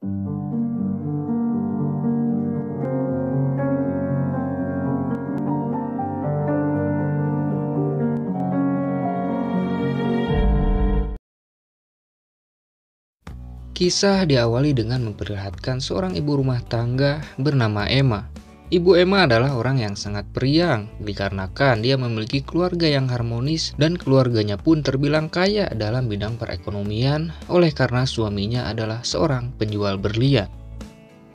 Kisah diawali dengan memperlihatkan seorang ibu rumah tangga bernama Emma. Ibu Emma adalah orang yang sangat periang dikarenakan dia memiliki keluarga yang harmonis dan keluarganya pun terbilang kaya dalam bidang perekonomian oleh karena suaminya adalah seorang penjual berlian.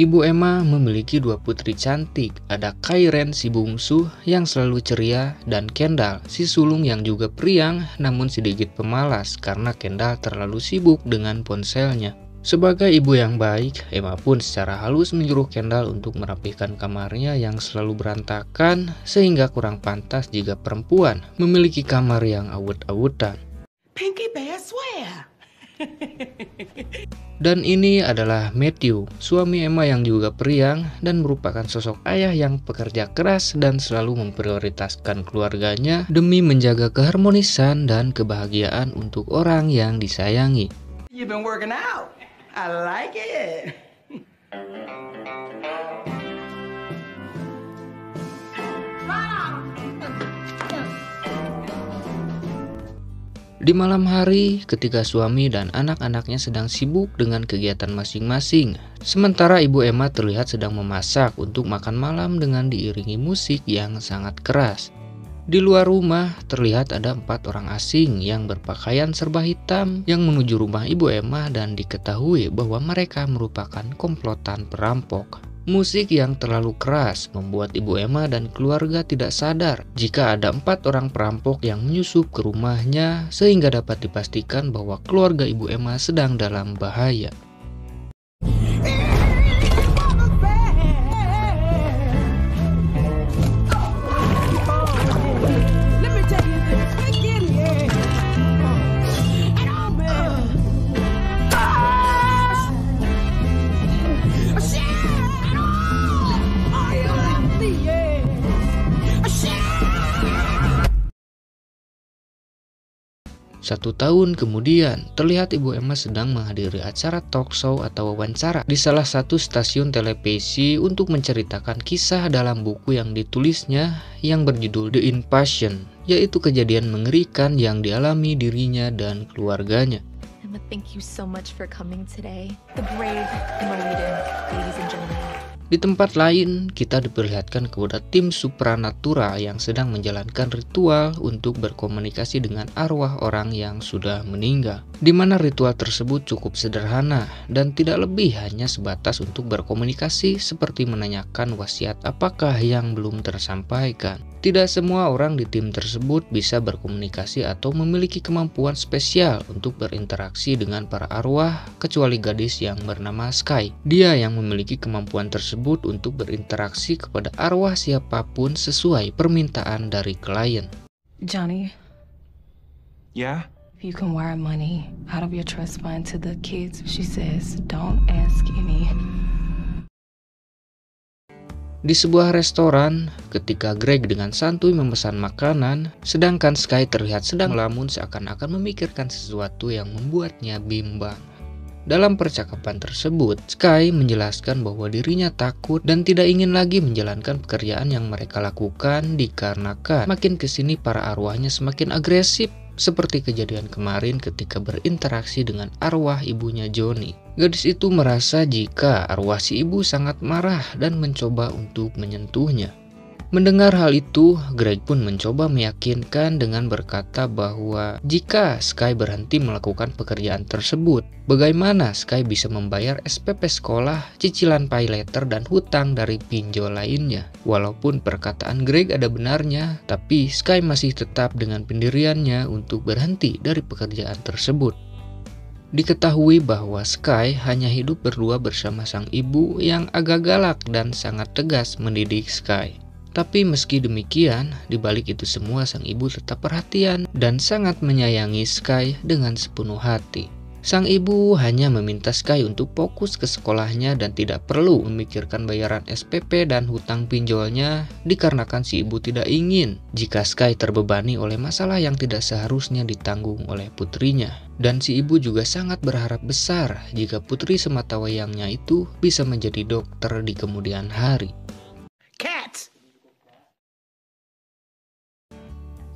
Ibu Emma memiliki dua putri cantik, ada Kairen si bungsu yang selalu ceria dan Kendall si sulung yang juga periang namun sedikit pemalas karena Kendall terlalu sibuk dengan ponselnya. Sebagai ibu yang baik, Emma pun secara halus menyuruh Kendall untuk merapikan kamarnya yang selalu berantakan sehingga kurang pantas jika perempuan memiliki kamar yang awut-awutan. Pinky Bear swear. Dan ini adalah Matthew, suami Emma yang juga periang dan merupakan sosok ayah yang pekerja keras dan selalu memprioritaskan keluarganya demi menjaga keharmonisan dan kebahagiaan untuk orang yang disayangi. You've been working out. I like it. Di malam hari, ketika suami dan anak-anaknya sedang sibuk dengan kegiatan masing-masing, sementara ibu Emma terlihat sedang memasak untuk makan malam dengan diiringi musik yang sangat keras. Di luar rumah, terlihat ada 4 orang asing yang berpakaian serba hitam yang menuju rumah ibu Emma dan diketahui bahwa mereka merupakan komplotan perampok. Musik yang terlalu keras membuat ibu Emma dan keluarga tidak sadar jika ada 4 orang perampok yang menyusup ke rumahnya sehingga dapat dipastikan bahwa keluarga ibu Emma sedang dalam bahaya. Satu tahun kemudian, terlihat ibu Emma sedang menghadiri acara talk show atau wawancara di salah satu stasiun televisi untuk menceritakan kisah dalam buku yang ditulisnya yang berjudul The Invasion, yaitu kejadian mengerikan yang dialami dirinya dan keluarganya. Emma, thank you so much for coming today. The brave Emma Whedon, ladies and gentlemen. Di tempat lain, kita diperlihatkan kepada tim supranatural yang sedang menjalankan ritual untuk berkomunikasi dengan arwah orang yang sudah meninggal. Di mana ritual tersebut cukup sederhana dan tidak lebih hanya sebatas untuk berkomunikasi seperti menanyakan wasiat apakah yang belum tersampaikan. Tidak semua orang di tim tersebut bisa berkomunikasi atau memiliki kemampuan spesial untuk berinteraksi dengan para arwah kecuali gadis yang bernama Sky. Dia yang memiliki kemampuan tersebut untuk berinteraksi kepada arwah siapapun sesuai permintaan dari klien. Johnny, Yeah? if you can wire money out of your trust fund to the kids, she says, don't ask any. Di sebuah restoran, ketika Greg dengan santuy memesan makanan, sedangkan Sky terlihat sedang melamun seakan-akan memikirkan sesuatu yang membuatnya bimbang. Dalam percakapan tersebut, Sky menjelaskan bahwa dirinya takut dan tidak ingin lagi menjalankan pekerjaan yang mereka lakukan dikarenakan makin kesini para arwahnya semakin agresif, seperti kejadian kemarin ketika berinteraksi dengan arwah ibunya Johnny. Gadis itu merasa jika arwah si ibu sangat marah dan mencoba untuk menyentuhnya. Mendengar hal itu, Greg pun mencoba meyakinkan dengan berkata bahwa jika Sky berhenti melakukan pekerjaan tersebut, bagaimana Sky bisa membayar SPP sekolah, cicilan pay letter, dan hutang dari pinjol lainnya. Walaupun perkataan Greg ada benarnya, tapi Sky masih tetap dengan pendiriannya untuk berhenti dari pekerjaan tersebut. Diketahui bahwa Sky hanya hidup berdua bersama sang ibu yang agak galak dan sangat tegas mendidik Sky. Tapi meski demikian, di balik itu semua sang ibu tetap perhatian dan sangat menyayangi Sky dengan sepenuh hati. Sang ibu hanya meminta Sky untuk fokus ke sekolahnya dan tidak perlu memikirkan bayaran SPP dan hutang pinjolnya dikarenakan si ibu tidak ingin jika Sky terbebani oleh masalah yang tidak seharusnya ditanggung oleh putrinya. Dan si ibu juga sangat berharap besar jika putri sematawayangnya itu bisa menjadi dokter di kemudian hari. Cats!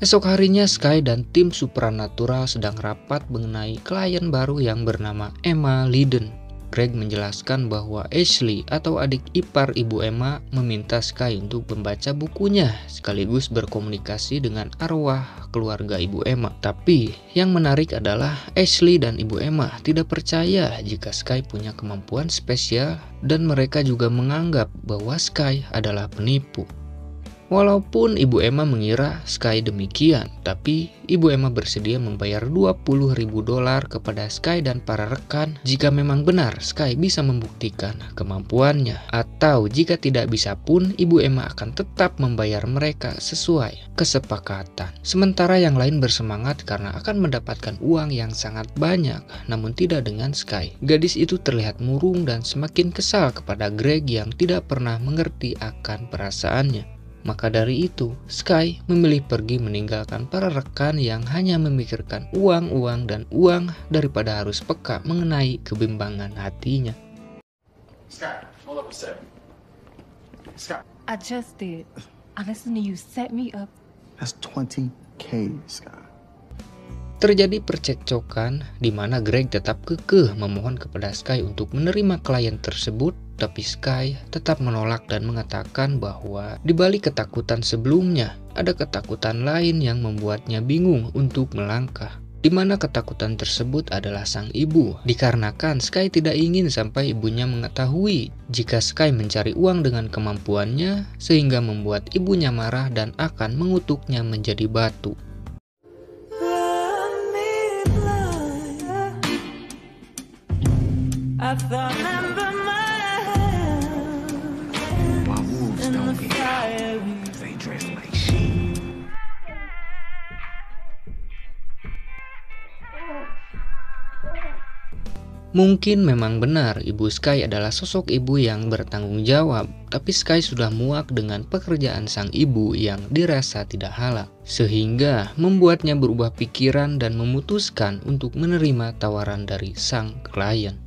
Esok harinya Sky dan tim Supranatural sedang rapat mengenai klien baru yang bernama Emma Liden. Greg menjelaskan bahwa Ashley atau adik ipar ibu Emma meminta Sky untuk membaca bukunya sekaligus berkomunikasi dengan arwah keluarga ibu Emma. Tapi yang menarik adalah Ashley dan ibu Emma tidak percaya jika Sky punya kemampuan spesial dan mereka juga menganggap bahwa Sky adalah penipu. Walaupun Ibu Emma mengira Sky demikian, tapi Ibu Emma bersedia membayar $20.000 kepada Sky dan para rekan jika memang benar Sky bisa membuktikan kemampuannya. Atau jika tidak bisa pun, Ibu Emma akan tetap membayar mereka sesuai kesepakatan. Sementara yang lain bersemangat karena akan mendapatkan uang yang sangat banyak, namun tidak dengan Sky. Gadis itu terlihat murung dan semakin kesal kepada Greg yang tidak pernah mengerti akan perasaannya. Maka dari itu, Sky memilih pergi meninggalkan para rekan yang hanya memikirkan uang dan uang daripada harus peka mengenai kebimbangan hatinya. Scott, hold up a sec. Scott. I just did. I listened to you set me up. That's 20K, Scott. Terjadi percekcokan di mana Greg tetap kekeh memohon kepada Sky untuk menerima klien tersebut, tapi Sky tetap menolak dan mengatakan bahwa di balik ketakutan sebelumnya, ada ketakutan lain yang membuatnya bingung untuk melangkah. Di mana ketakutan tersebut adalah sang ibu, dikarenakan Sky tidak ingin sampai ibunya mengetahui jika Sky mencari uang dengan kemampuannya, sehingga membuat ibunya marah dan akan mengutuknya menjadi batu. Why wolves don't get out? They dress like sheep. Mungkin memang benar ibu Sky adalah sosok ibu yang bertanggung jawab, tapi Sky sudah muak dengan pekerjaan sang ibu yang dirasa tidak halal, sehingga membuatnya berubah pikiran dan memutuskan untuk menerima tawaran dari sang klien.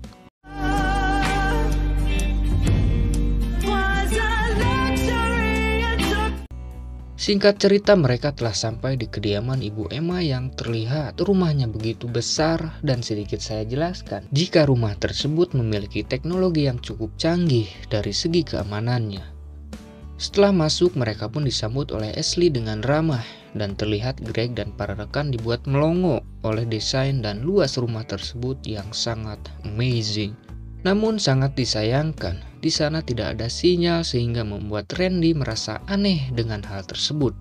Singkat cerita, mereka telah sampai di kediaman Ibu Emma yang terlihat rumahnya begitu besar, dan sedikit saya jelaskan jika rumah tersebut memiliki teknologi yang cukup canggih dari segi keamanannya. Setelah masuk, mereka pun disambut oleh Ashley dengan ramah, dan terlihat Greg dan para rekan dibuat melongo oleh desain dan luas rumah tersebut yang sangat amazing. Namun sangat disayangkan, di sana tidak ada sinyal sehingga membuat Randy merasa aneh dengan hal tersebut.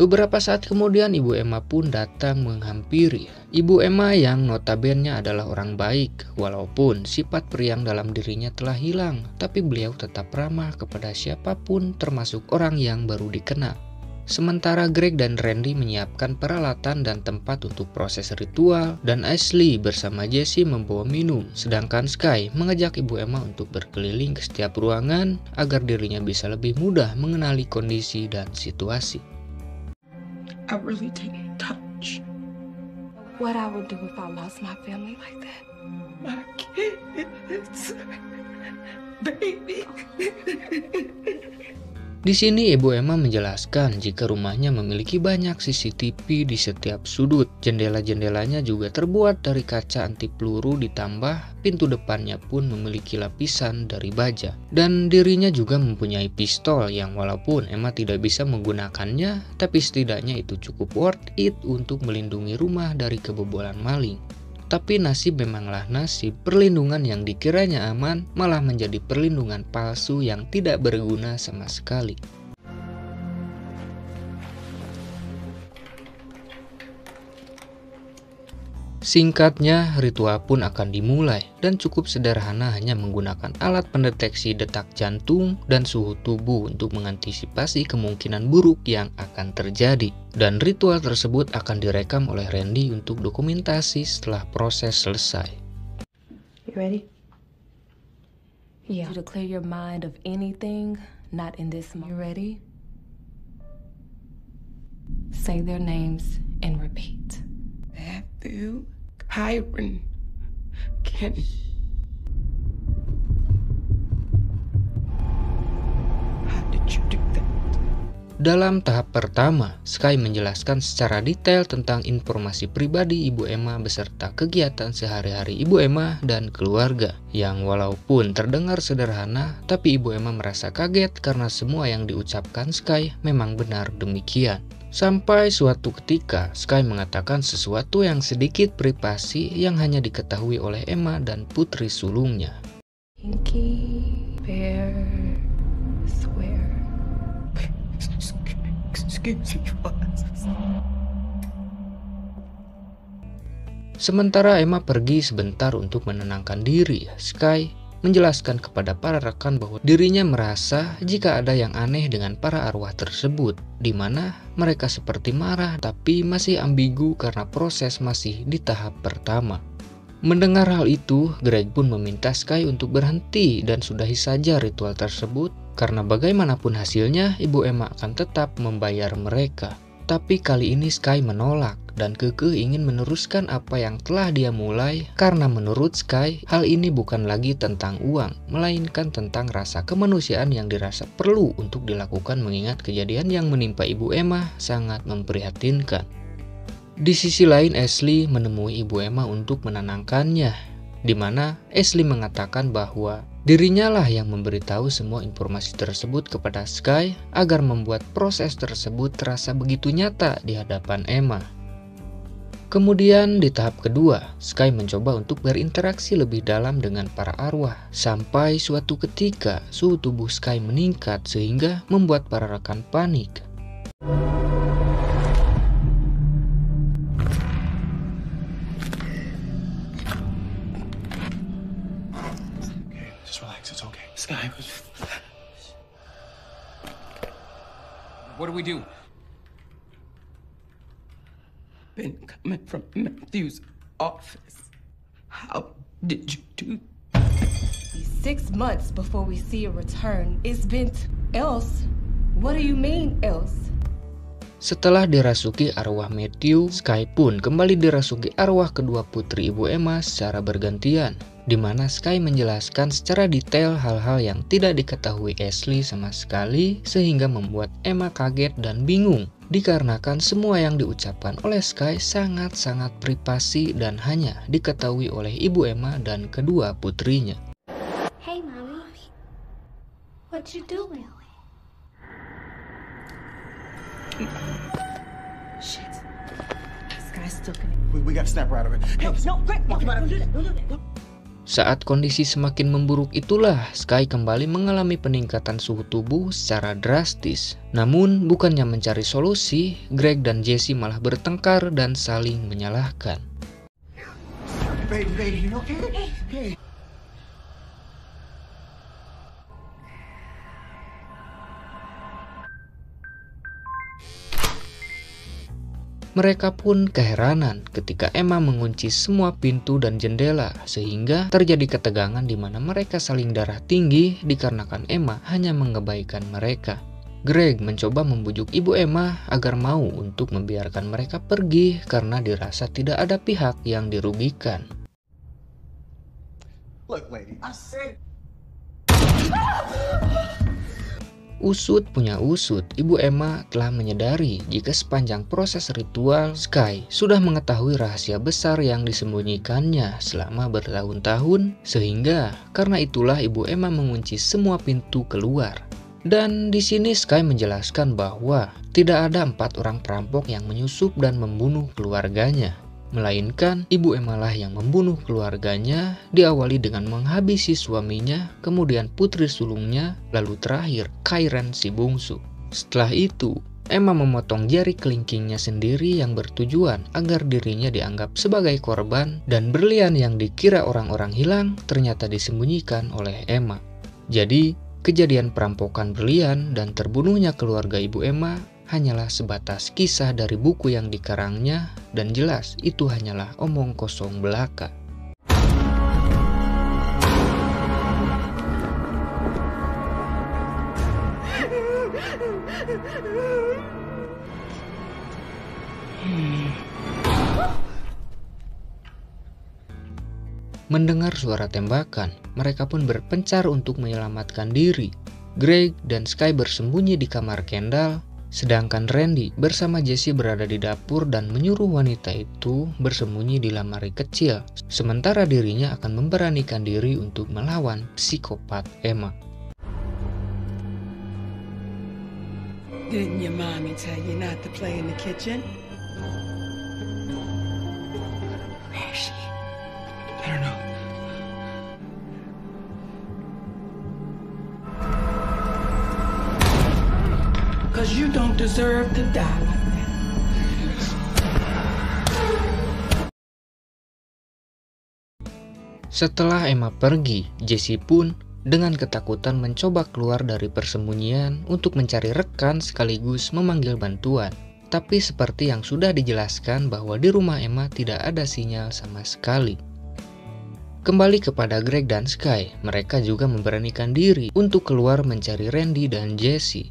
Beberapa saat kemudian Ibu Emma pun datang menghampiri. Ibu Emma yang notabene adalah orang baik, walaupun sifat periang dalam dirinya telah hilang, tapi beliau tetap ramah kepada siapapun termasuk orang yang baru dikenal. Sementara Greg dan Randy menyiapkan peralatan dan tempat untuk proses ritual, dan Ashley bersama Jesse membawa minum, sedangkan Sky mengajak Ibu Emma untuk berkeliling ke setiap ruangan agar dirinya bisa lebih mudah mengenali kondisi dan situasi. I really didn't touch What I would do if I lost my family like that. my kids. Baby. Di sini Ibu Emma menjelaskan jika rumahnya memiliki banyak CCTV di setiap sudut. Jendela-jendelanya juga terbuat dari kaca anti peluru, ditambah pintu depannya pun memiliki lapisan dari baja. Dan dirinya juga mempunyai pistol yang walaupun Emma tidak bisa menggunakannya, tapi setidaknya itu cukup worth it untuk melindungi rumah dari kebobolan maling. Tapi nasib memanglah nasib, perlindungan yang dikiranya aman malah menjadi perlindungan palsu yang tidak berguna sama sekali. Singkatnya, ritual pun akan dimulai dan cukup sederhana, hanya menggunakan alat pendeteksi detak jantung dan suhu tubuh untuk mengantisipasi kemungkinan buruk yang akan terjadi. Dan ritual tersebut akan direkam oleh Randy untuk dokumentasi setelah proses selesai. You ready? Yeah. To clear your mind of anything, not in this moment. You ready? Say their names and repeat. Matthew, Kyron, Ken. How did you do that? Dalam tahap pertama, Sky menjelaskan secara detail tentang informasi pribadi Ibu Emma beserta kegiatan sehari-hari Ibu Emma dan keluarga, yang walaupun terdengar sederhana, tapi Ibu Emma merasa kaget karena semua yang diucapkan Sky memang benar demikian. Sampai suatu ketika, Sky mengatakan sesuatu yang sedikit privasi yang hanya diketahui oleh Emma dan putri sulungnya. Pinky, bear, swear. Excuse me. Sementara Emma pergi sebentar untuk menenangkan diri, Sky menjelaskan kepada para rekan bahwa dirinya merasa jika ada yang aneh dengan para arwah tersebut, di mana mereka seperti marah tapi masih ambigu karena proses masih di tahap pertama. Mendengar hal itu, Greg pun meminta Sky untuk berhenti dan sudahi saja ritual tersebut, karena bagaimanapun hasilnya, Ibu Emma akan tetap membayar mereka. Tapi kali ini Sky menolak dan kekeh ingin meneruskan apa yang telah dia mulai, karena menurut Sky, hal ini bukan lagi tentang uang, melainkan tentang rasa kemanusiaan yang dirasa perlu untuk dilakukan mengingat kejadian yang menimpa Ibu Emma sangat memprihatinkan. Di sisi lain, Ashley menemui Ibu Emma untuk menenangkannya, di mana Ashley mengatakan bahwa dirinya lah yang memberitahu semua informasi tersebut kepada Sky agar membuat proses tersebut terasa begitu nyata di hadapan Emma. Kemudian di tahap kedua, Sky mencoba untuk berinteraksi lebih dalam dengan para arwah, sampai suatu ketika suhu tubuh Sky meningkat sehingga membuat para rekan panik. Just relax, it's okay. Sky. What do we do? Been coming from Matthew's office. How did you do? 6 months before we see a return. It's been else. What do you mean else? Setelah dirasuki arwah Matthew, Sky pun kembali dirasuki arwah kedua putri Ibu Emma secara bergantian, di mana Sky menjelaskan secara detail hal-hal yang tidak diketahui Ashley sama sekali, sehingga membuat Emma kaget dan bingung, dikarenakan semua yang diucapkan oleh Sky sangat-sangat privasi dan hanya diketahui oleh Ibu Emma dan kedua putrinya. Hey, Mommy. What you doing? Shit. This guy's still gonna... We gotta snap her out of it. Hey, No, Greg, no, don't do that. Don't do that. Saat kondisi semakin memburuk itulah Sky kembali mengalami peningkatan suhu tubuh secara drastis. Namun bukannya mencari solusi, Greg dan Jesse malah bertengkar dan saling menyalahkan. baby, you okay? Hey. Mereka pun keheranan ketika Emma mengunci semua pintu dan jendela, sehingga terjadi ketegangan di mana mereka saling darah tinggi dikarenakan Emma hanya mengebaikan mereka. Greg mencoba membujuk Ibu Emma agar mau untuk membiarkan mereka pergi karena dirasa tidak ada pihak yang dirugikan. Look, lady, I said... Usut punya usut, Ibu Emma telah menyadari jika sepanjang proses ritual, Sky sudah mengetahui rahasia besar yang disembunyikannya selama bertahun-tahun, sehingga karena itulah Ibu Emma mengunci semua pintu keluar. Dan di sini Sky menjelaskan bahwa tidak ada 4 orang perampok yang menyusup dan membunuh keluarganya, melainkan Ibu Emma lah yang membunuh keluarganya, diawali dengan menghabisi suaminya, kemudian putri sulungnya, lalu terakhir Kyron si bungsu. Setelah itu, Emma memotong jari kelingkingnya sendiri yang bertujuan agar dirinya dianggap sebagai korban, dan berlian yang dikira orang-orang hilang ternyata disembunyikan oleh Emma. Jadi, kejadian perampokan berlian dan terbunuhnya keluarga ibu Emma hanyalah sebatas kisah dari buku yang dikarangnya, dan jelas itu hanyalah omong kosong belaka. Mendengar suara tembakan, mereka pun berpencar untuk menyelamatkan diri. Greg dan Sky bersembunyi di kamar Kendall, sedangkan Randy bersama Jesse berada di dapur dan menyuruh wanita itu bersembunyi di lemari kecil, sementara dirinya akan memberanikan diri untuk melawan psikopat Emma. Didn't your mommy tell you not to play in the kitchen? Where is she? I don't know. Cause you don't deserve to die like that. Setelah Emma pergi, Jesse pun dengan ketakutan mencoba keluar dari persembunyian untuk mencari rekan sekaligus memanggil bantuan. Tapi seperti yang sudah dijelaskan bahwa di rumah Emma tidak ada sinyal sama sekali. Kembali kepada Greg dan Sky, mereka juga memberanikan diri untuk keluar mencari Randy dan Jesse.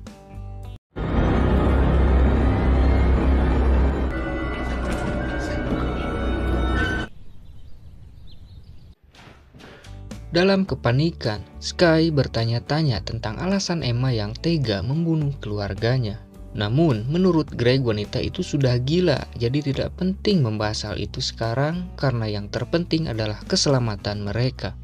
Dalam kepanikan, Sky bertanya-tanya tentang alasan Emma yang tega membunuh keluarganya. Namun, menurut Greg wanita itu sudah gila, jadi tidak penting membahas hal itu sekarang karena yang terpenting adalah keselamatan mereka.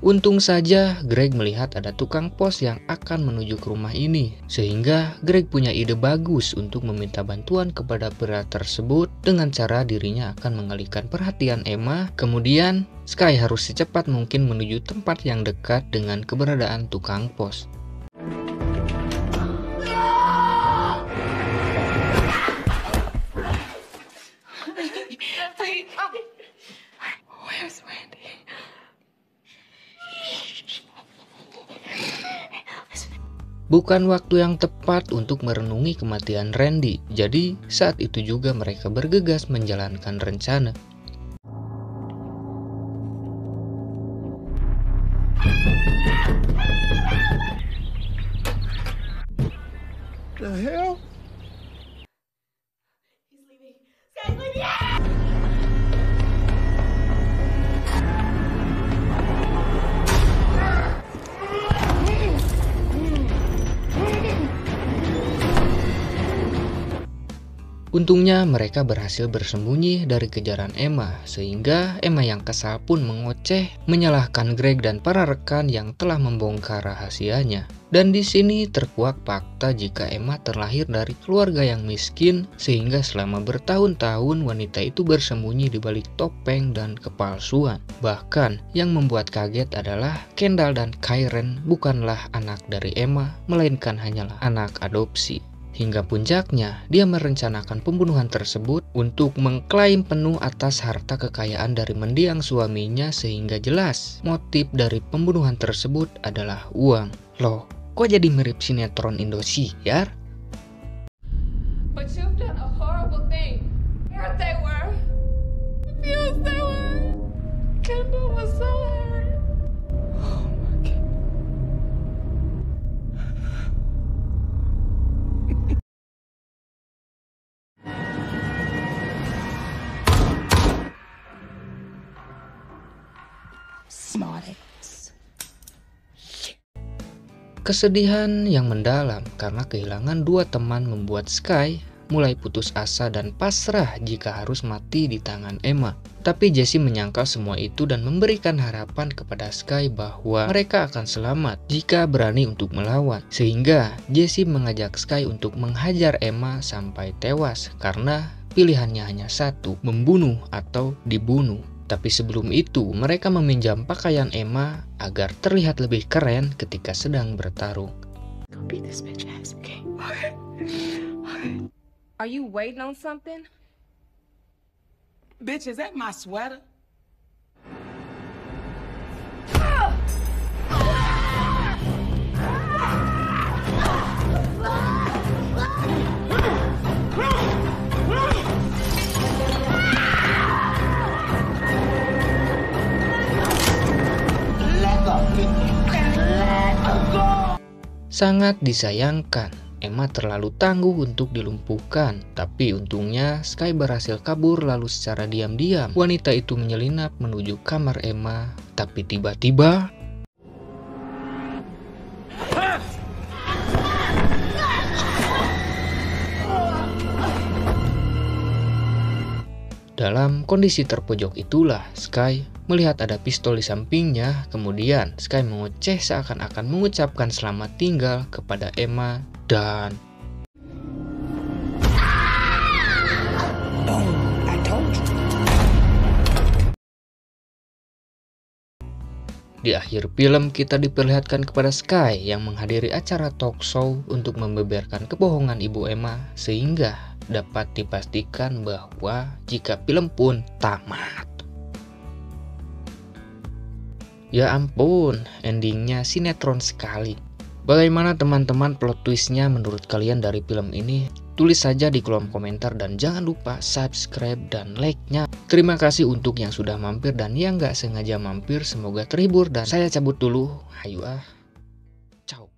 Untung saja Greg melihat ada tukang pos yang akan menuju ke rumah ini, sehingga Greg punya ide bagus untuk meminta bantuan kepada pria tersebut dengan cara dirinya akan mengalihkan perhatian Emma. Kemudian, Sky harus secepat mungkin menuju tempat yang dekat dengan keberadaan tukang pos. Where's Randy? Bukan waktu yang tepat untuk merenungi kematian Randy, jadi saat itu juga mereka bergegas menjalankan rencana. The hell? Untungnya mereka berhasil bersembunyi dari kejaran Emma, sehingga Emma yang kesal pun mengoceh, menyalahkan Greg dan para rekan yang telah membongkar rahasianya. Dan di sini terkuak fakta jika Emma terlahir dari keluarga yang miskin, sehingga selama bertahun-tahun wanita itu bersembunyi di balik topeng dan kepalsuan. Bahkan yang membuat kaget adalah Kendall dan Kieran bukanlah anak dari Emma, melainkan hanyalah anak adopsi. Hingga puncaknya, dia merencanakan pembunuhan tersebut untuk mengklaim penuh atas harta kekayaan dari mendiang suaminya, sehingga jelas motif dari pembunuhan tersebut adalah uang. Loh, kok jadi mirip sinetron Indosiar? But you've done a horrible thing. Here they were. Yes, they were. Kendall was so hurt. Oh my God. Smarties. Kesedihan yang mendalam karena kehilangan dua teman membuat Sky mulai putus asa dan pasrah jika harus mati di tangan Emma. Tapi Jesse menyangkal semua itu dan memberikan harapan kepada Sky bahwa mereka akan selamat jika berani untuk melawan. Sehingga Jesse mengajak Sky untuk menghajar Emma sampai tewas karena pilihannya hanya satu, membunuh atau dibunuh. Tapi sebelum itu, mereka meminjam pakaian Emma agar terlihat lebih keren ketika sedang bertarung. Go beat this bitch ass, okay? Are you waiting on something? Bitch, is that my sweater? Sangat disayangkan, Emma terlalu tangguh untuk dilumpuhkan. Tapi untungnya Sky berhasil kabur, lalu secara diam-diam wanita itu menyelinap menuju kamar Emma. Tapi tiba-tiba dalam kondisi terpojok itulah Sky melihat ada pistol di sampingnya. Kemudian Sky mengoceh seakan-akan mengucapkan selamat tinggal kepada Emma dan di akhir film kita diperlihatkan kepada Sky yang menghadiri acara talk show untuk membeberkan kebohongan ibu Emma sehingga dapat dipastikan bahwa jika film pun tamat. Ya ampun, endingnya sinetron sekali. Bagaimana teman-teman plot twistnya menurut kalian dari film ini? Tulis saja di kolom komentar dan jangan lupa subscribe dan like-nya. Terima kasih untuk yang sudah mampir dan yang gak sengaja mampir. Semoga terhibur dan saya cabut dulu. Hayu ah. Ciao.